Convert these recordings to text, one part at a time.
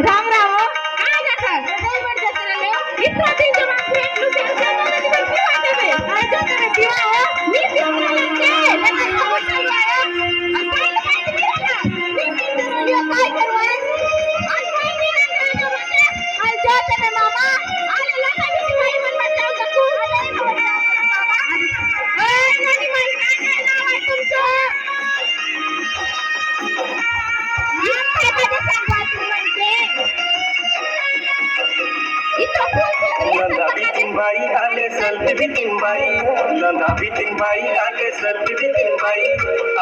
राम राम काय जाता काय बडत राले इतना दिन जमा भेटलू ते जमाने में पीवा देबे काय जाता रे पीवा हो मी पीवा के लेकिन खबर चल आया अब काय काय पीवा मी पीवा काय करवा आज काय मी ना म्हणजे आज जाते ना मामा आले लगा मी भाई मन बचाव का तू आले मामा ए नदी माई काय नाव आहे तुमचं नंदा बिटिंबाई आले सलती बिटिंबाई नंदा बिटिंबाई आले सलती बिटिंबाई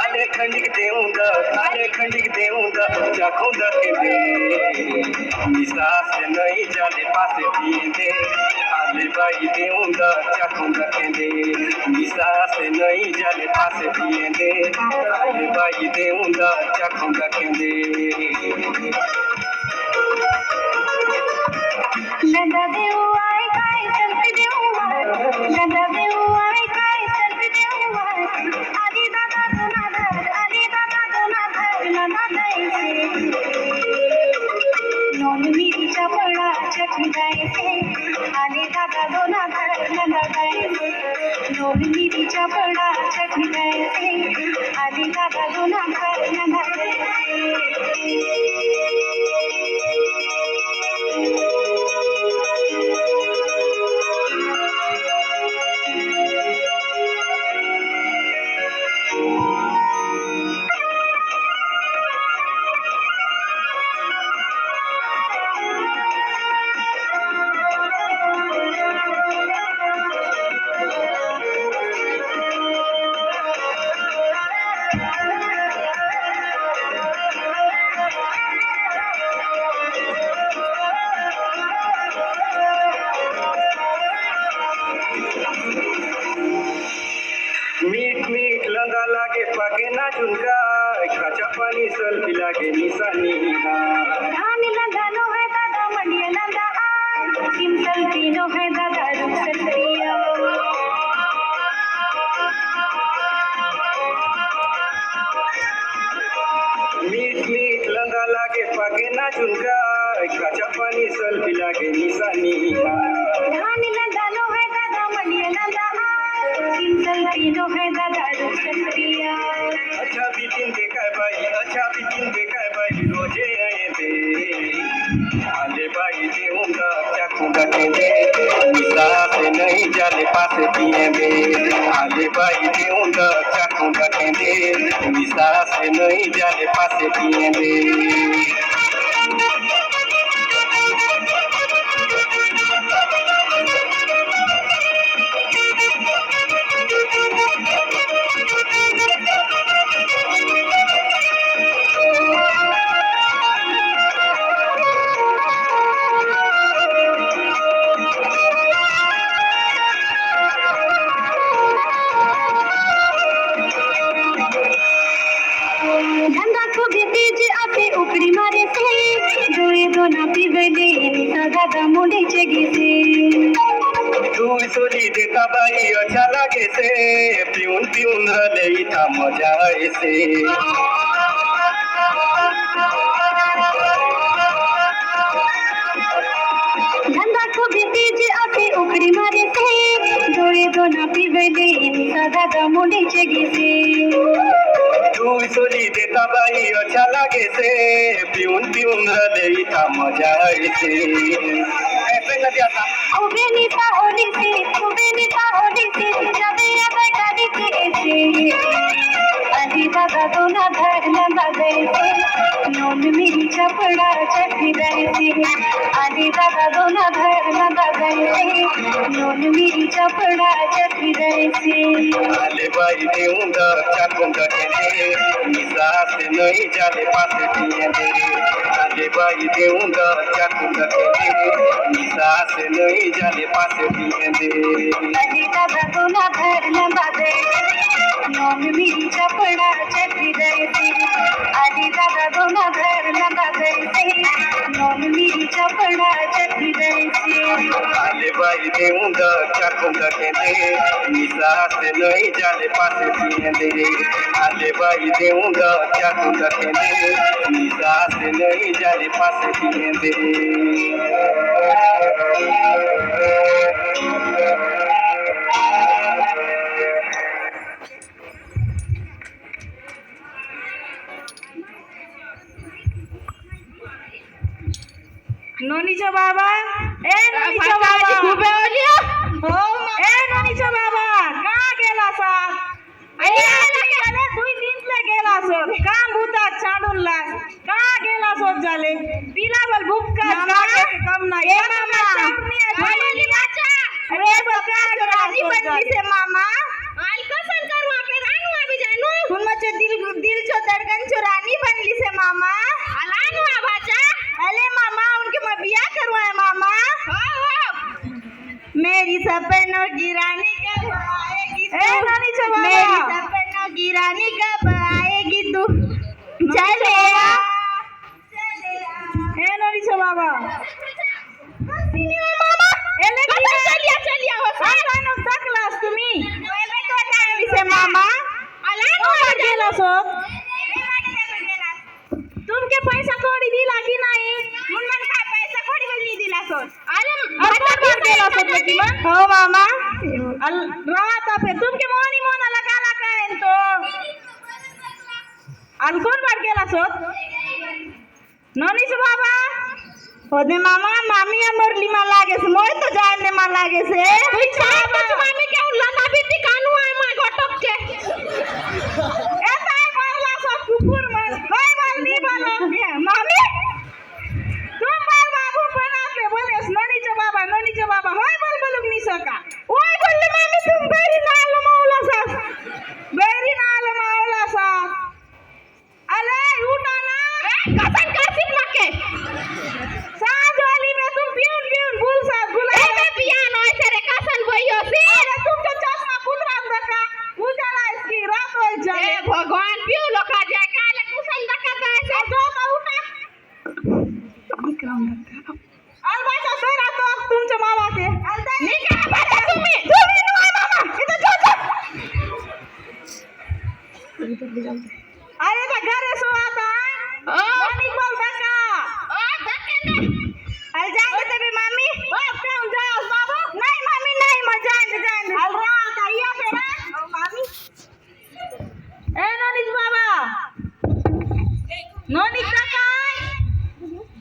आले खंडिक देऊंगा चाखूंगा के दे निसास नहीं जाले पासे पिए दे आले बाई देऊंगा चाखूंगा के दे निसास नहीं जाले पासे पिए दे आले बाई देऊंगा चाखूंगा के दे नंदा देऊ आई काय चलते देऊ नंदा देऊ आई काय चलते देऊ आली दादा दोनाधर नंदा जायचे नोन मिरीच्या फळा चटणी जायचे आली दादा दोनाधर नंदा जायचे नोन मिरीच्या फळा चटणी जायचे आली दादा दोनाधर नंदा जायचे मीठ मीठ लंगा लागे पाके ना झुनका काचा पानी सल्फी लागे निशानी धानी लगानो है दादा मंडिया लगा सिंपल तीनों है दादा रुखसरिया मीठ मीठ लंगा लागे पाके ना झुनका काचा पानी सल्फी लागे निशानी धानी लगानो है दादा मंडिया लगा सिंपल तीनों है दादा रुखसरिया अच्छा बिटिन देखा बाई रोजे आए दे आले बाई देऊंगा चाखूंगा के दे निशा से नहीं जाले पास पिए दे आले बाई देऊंगा चाखूंगा के दे निशा से नहीं जाले पास पिए दे धंदा को भी तेज आते उपरी मारे से दोए दोना पिबले निसा दादा मुंडे चगे से तू सोली देता बाई अच्छा लागे से पिऊन पिऊन रले इता मजा ऐसे धंदा को भी तेज आते उपरी मारे से दोए दोना पिबले निसा दादा मुंडे चगे से तू सोली देता बाई अच्छा लागे से पिऊन पिऊन रले इता मजा ऐसे ऐसे न दिया था उबे निता होली से जबे अब गाड़ी के से आधी दादा दोना धर लंबा गए से नोन मेरी चपड़ा चटनी गए से आधी दादा दोना धर लंबा गए से नोन मेरी चपड़ा चटनी गए से आले बाई देऊंगा चाखूंगा के दे निशा से नहीं जाले पास पिए दे आले बाई देऊंगा चाखूंगा के दे निशा से नहीं जाले पास पिए दे आधी दादा दोना धर लंबा गए नोन मेरी चपड़ा चटनी गए से आधी दादा दोना धर लंबा गए से नोन मेरी चपड़ा चटनी गए से आले बाई देऊंगा चाकूंगा कहते निशा से नहीं जाने पासे पिए दे आले बाई देऊंगा चाकूंगा कहते निशा से नहीं जाने पासे पिए दे नोनीचा बाबा नोनीचा बाबा खूप हो नोनीचा बाबा का गेला सा दुई दिनले गेला सो काम बुता छाडून ला का गेला सो झाले पिला बल भुक्का कम ना ए मामा चारनी बाचा अरे बका रानी बनली से मामा आल कसन करवा पे रानू आबी जानु तुम मचे दिल छो धड़कन छो रानी बनली से मामा अलानु आ बाचा अले मामा उनके मैं बियाह करवाए मामा मेरी सपनों की रानी कब आएगी तू मेरी सपनों की रानी कब आएगी तू चले आ नोनीचा बाबा मामा एले चलिया हो सानो तकलास तुम्ही एबे तो टाइम से मामा अलानु आ गेला सो तुमके पैसा कोडी दिला की नाही मुन काय पैसा कोडी बली दिला सो अरे आता गेला सो की मन हो मामा रात पे तुमके मोनी मोना लगा काय तो अल कोण बार गेला सो नोनीच बाबा होदे मामा मामी अमरली मा लागे से मोय तो जानने मा लागे से मामी के लना बीती कानू आय मा घटक के ए ताई मारला सब कुकुर मन होय बालनी बालो मामी तुम बाल बाबू बना पे बोले नोनीचा बाबा होय बोल बोलुक नि सका ओय बोलले मामी तुम बेरी नाल मावला सा अले उठा ना कसन करसिन मके साज वाली में तुम पियून भूल सा भूला ए मैं पियानो ऐसे रे कसन भइयो सी अरे तुम तो चश्मा कुदराम दका उजाला इसकी रात हो जाए ए भगवान पियो लोका जाए काले कुसन दका ऐसे जो का उठा विक्रम दका अलबाटा फेरा तो तुमच्या मामा के निका बाटा तुम्ही नो मामा इथं जो अरे तो घरे सो आता मामी बोल दका दके ने अरे जाने ते बे मामी बाप पे जा बाबू नहीं मामी नहीं मजा जाने अल रात आइया फेरा मामी ए नोनीच बाबा नोनीच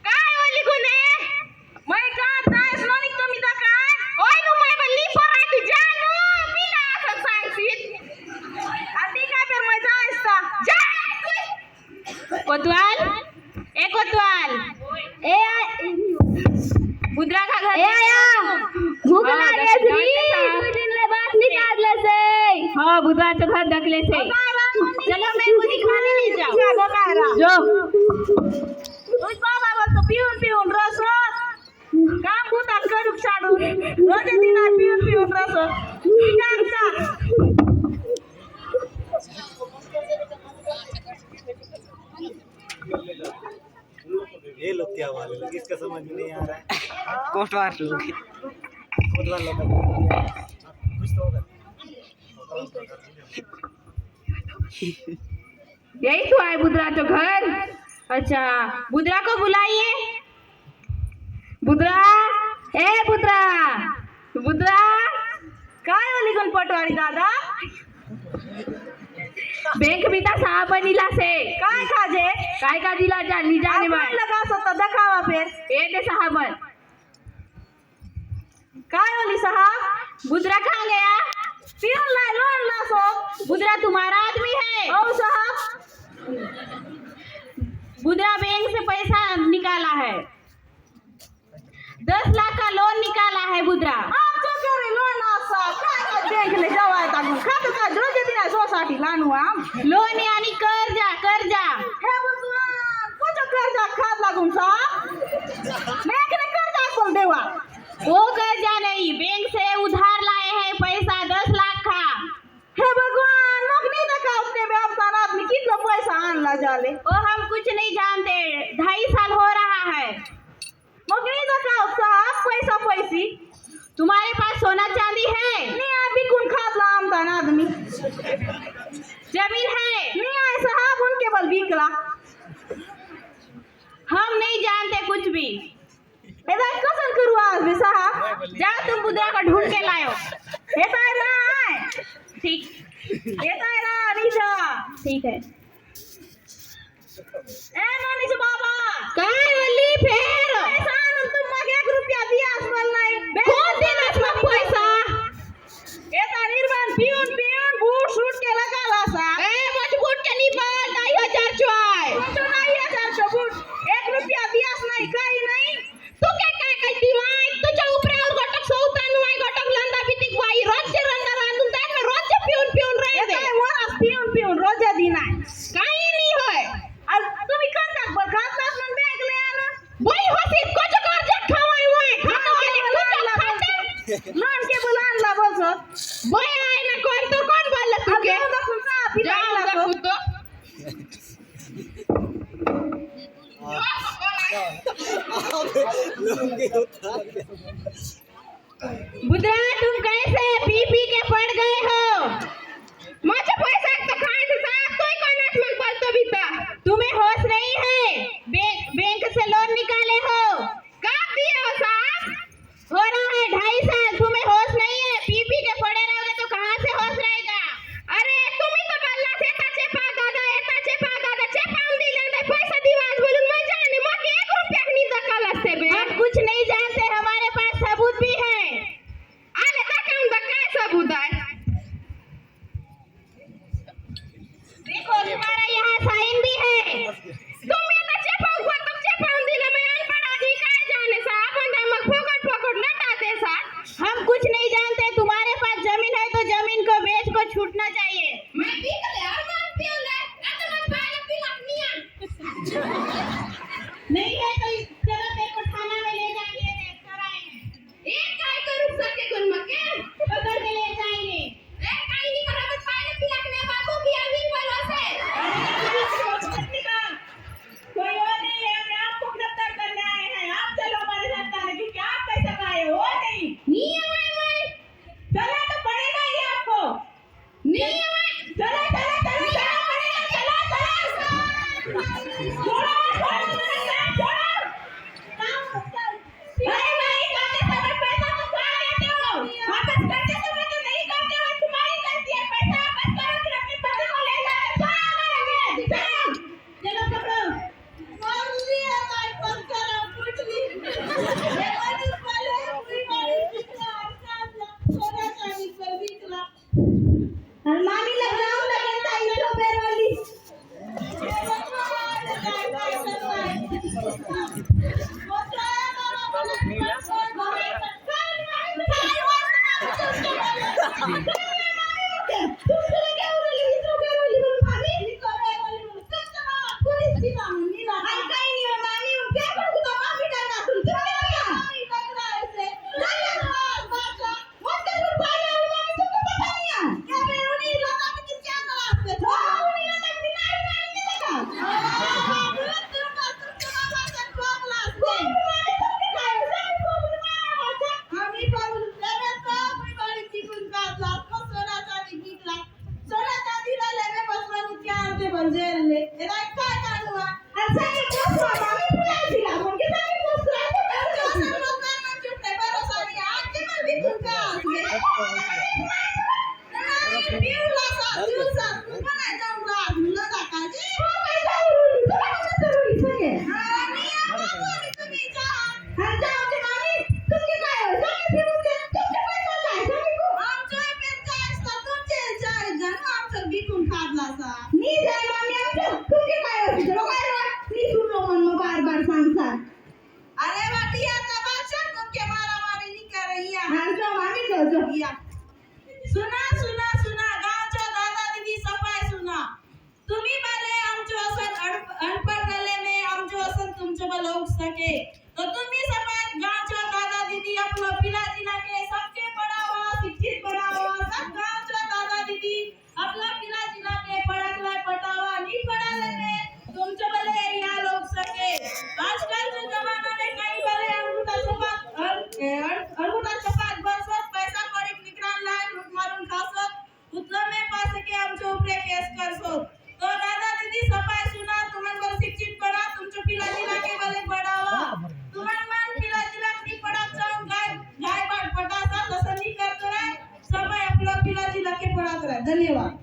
काय ओली गुने मैं का तास नोनीच तुम्ही काय ओय नु मैं बल्ली पराठी जानो बिना असं सांगशीत आधी काय फिर मजा असता जा कोतवाल ए बुद्रा का घर ए आया भूख लागे श्री दिन बात निकाल से हां बुद्रा तो घर ढकले से चलो मैं खुद खाने ले जाओ जो उस बाबा बोल तो पिऊन रस काम बुता करूक छाडू रोज दिन पिऊन रस काम का ये लोग क्या वाले लोग इसका समझ में नहीं आ रहा है कोटवार लोग कोटवार लोग कुछ तो होगा यही तो है बुद्रा तो घर अच्छा बुद्रा को बुलाइए बुद्रा बुद्रा काय वाली कोण पटवारी दादा बैंक बिता साहब बनीला से काय खाजे काय का दिला जा ली जाने में लगा सत्ता दिखावा फिर ए दे साहब काय वाली साहब बुद्रा कहाँ गया फिर ला लोन ला सो बुद्रा तुम्हारा आदमी है ओ साहब बुद्रा बैंक से पैसा निकाला है 10 लाख का लोन निकाला है बुद्रा आप जो करे लोन आसा काय बैंक ले जावाय तागून खात का रोज दिन सोसाटी लानू आम लोन यानी कर्जा हे भगवान कुछ कर्जा खात लागून सा बैंक ने कर्जा कोल देवा वो कर्जा नहीं बैंक से उधार लाए हैं पैसा 10 लाख का हे भगवान लोग नहीं देखा उतने में आप आदमी कितना पैसा आनला जाले ओ हम कुछ नहीं जानते 2.5 साल हो रहा है मग नहीं देखा साहब पैसा पैसी तुम्हारे पास सोना चांदी है? नहीं अभी कौन खात ला आमदा ना आदमी जमीन है? नहीं आए साहब उनके बल बिकला हम नहीं जानते कुछ भी। एदा कसन करू आज भी साहब जाओ तुम बुद्रा को ढूंढ के लाओ। एता ना आए ठीक एता ना नीचा ठीक है। ए मनीष बाबा काय वल्ली फेर पैसा न तुम मगे 1 रुपया दिया असमल नहीं कौन देना इसमें पैसा? एता निर्माण पियून बूट शूट के लगा ला सा ए मजबूत के नहीं बात 2500 चुआय तो नहीं है सर बूट 1 रुपया दिया नहीं काही नाही तू काय काय करती वाय तुझ्या उपऱ्यावर गोटक सौतान वाय गोटक लंदा बितिक वाई रोजचे रंदा रांधून जाय ना रोजचे पिऊन राहते एता मोरा पियून रोजा दिन आहे काही नाही होय। आज तुम्ही कंटाक बर खातात मग बॅग ले आना बाई होती कोच कर्ज खावाय वाय खातो केले तुझ्या खाते लोन के बुलानला बसत बाई आहे ना कोण तो कोण बोलला तू के आता दाखवून का जाऊ पिला दाखवू तो लुंगी उतार के बुद्रा तुम कैसे पी के पड़ गए हो? मुझे पैसा तो खाए थे साहब कोई नाच में बोलते भी था। तुम्हें होश नहीं है? बैंक से लोन निकाले हो कब दिए हो साहब? हो रहा है 2.5 साल। तुम्हें होश नहीं है? पी के पड़े रहोगे तो कहाँ से होश रहेगा? अरे तुम्ही तो बल्ला से चेपा दादा चेपाऊन दिले पैसा दिवाज बोलून मैं जाने मग 1 रुपया नहीं दखल असते बे। हम कुछ नहीं जानते हमारे पास सबूत भी है। आले दाखवून दा काय सबूत आहे? देखो तुम्हारा यहाँ साइन भी है। तुम्ही आता चेपाऊन दिला मैं अनपढ़ आदमी काय जाने साहब अंदर मग फोकट लटाते साहब। हम कुछ नहीं जानते। तुम्हारे पास जमीन है तो जमीन को बेच को छूटना चाहिए। मैं भी ले और मैं पी ले तो मैं बाहर पी लपनिया नहीं है तो चलो तेरे को थाना में ले जाएंगे कराएंगे। एक काय करू सके गुण मके पकड़ के ले जाएंगे। एक काय नहीं करा बस पानी पिलाने बाबू भी अभी बोलो से कोई और नहीं है हमने आपको गिरफ्तार करने आए हैं आप चलो हमारे साथ थाने क्योंकि आप पैसा खाए हो नहीं नहीं है मैं चला तो पड़ेगा ही आपको नहीं है मैं चला पड़ेगा चला छोड़ो नहीं करते समय पैसा तो खा लेते हो वापस करते समय तो नहीं करते हो तुम्हारी गलती है पैसा वापस करो फिर अपने पति को ले जाओ चलो पकड़ो मार लिया काय फोन करो पूछ ली ये वाली वाले पूरी वाली कितना अच्छा सोना चांदी पर बिकला अलमारी लगाओ लगता है तो बेर वाली सुना सुना सुना गावच्या दादा दीदी सफाई सुना तुम्ही भले आमचे असं अनपढ़ गले में आमचे असं तुमचे भले हो सके तो तुम्ही सफाई गावच्या दादा दीदी अपना पिला जिला के सबके पढ़ावा शिक्षित बनावा सब गावच्या दादा दीदी अपना पिला जिला के पढ़ाला पटावा नहीं पढ़ाले में तुमचे भले या लोग सके आजकल के जमाना में कई भले अंगूठा चपात धन्यवाद.